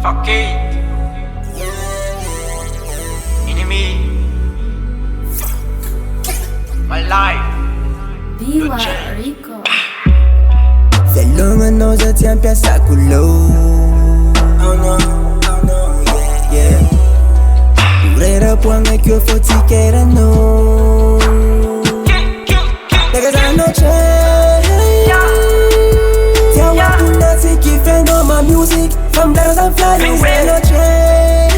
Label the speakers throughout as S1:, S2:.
S1: Fuck it. Enemy. My life.
S2: Diva Rico.
S3: Selonga noza tiampia sakulo. Oh no, yeah. Urera puanga kyo foti kera no. Niggas I no change. Tia wakuna tiki fan on my music. From letters I'm flying, say no change.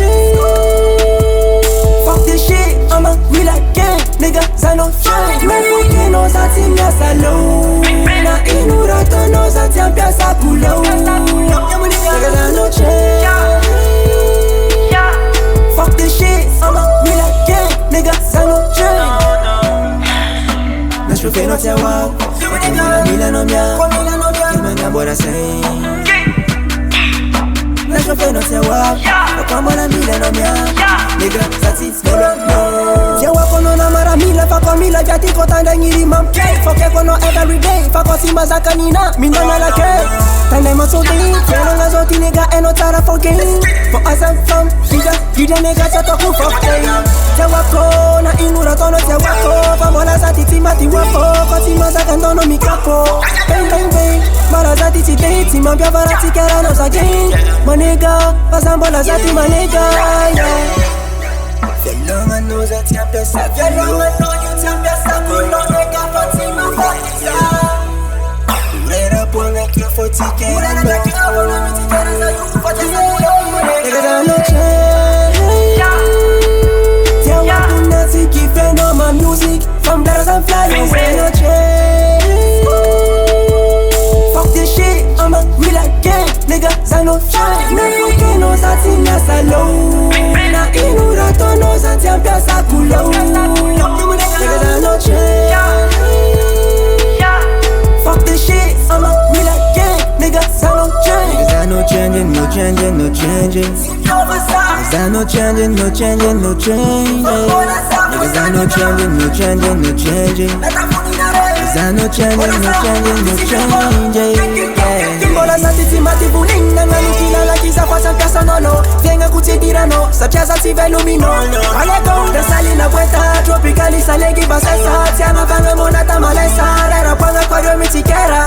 S3: Fuck this shit, I'm a real gang. Niggas I no change. Me fucking no sa timia salo. Na inurato no sa tiampia sakulo. Niggas I no change. Fuck this shit, I'm a real gang. Niggas I no change. Je fais notre wow, Mila no mia, Kimana bora say. Je fais notre wow, Kama la Mila no mia, nigga sati no. Je wako no na mara Mila, fako Mila jati kota ndangiri mam. Foke kono everyday, fako simba za kanina, mina na la ke. Tande mo so deep, kero nga zoti nigga eno tara for game. For us I'm from, Vida nigga chato ku fuck day. Je wako na inura tono je wako, Kama la sati timati wako, Fatima za kandono mi kapo. Bang bang bang, mara zati ti date, Mambia barati kera no za gang. My nigga, pasambola zati my nigga, yeah. Selonga no za tiampia sakulo. Selonga no you tiampia sakulo, nigga Fatima Fatima. Urera puanga kyo foti kera no. Niggas I no change. Tia wakuna tiki fan on my music. From letters I'm flying, say no change. Fuck this shit, I'm a real gang. Niggas I no change. Me fucking no sa timia salo. Na inurato no sa tiampia sakulo. Niggas I no change. Fuck this shit, I'm a real gang. Niggas I no change. Niggas I no changing, no changing, no changing. Niggas I no changing, no changing, no changing. Niggas I no changing, no changing, no changing. Niggas I no changing, no changing, no changing. Timbola sa titimati buling na ngalukila la kisa kwa sa piasa nono. Venga kutidirano, sa piasa si velumino. Aleko, da sali na vuelta, tropicali salegi basesa. Tiana banga monata malesa, rera panga kwa yo mitikera.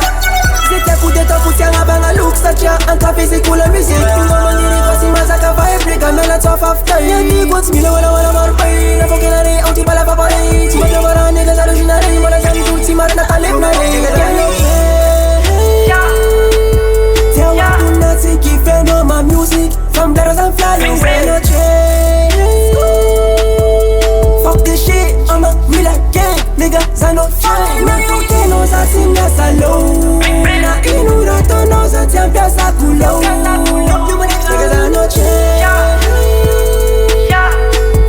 S3: Zite kudeto kutianga banga look sacha, anka physical music. Pingo mangiri kwa sima zaka vibe, nigga mela top of day. Yanni wants me wala wala marpai, na fokenare, auti bala papare. Tima wala niggas originary, mola jani tulti marna talib na re. Tia wakuna tiki fan on my music. From letters I'm flying, say no change. Fuck this shit, I'm a real gang. Niggas I no change. Me fucking no sa timia salo. Na inurato no sa tiampia sakulo. Niggas I no change.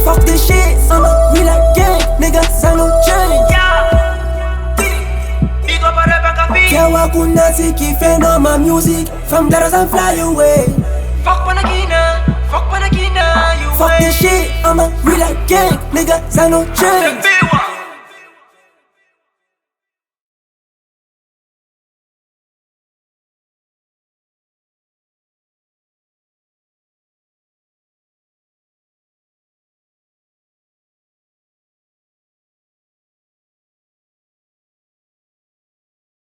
S3: Fuck this shit, I'm a real gang. Niggas I no change. Tia wakuna tiki fan on my music. From letters I'm fly away.
S1: Fuck Panagina, you
S3: Fuck this shit, I'm a real gang. Niggas I no change.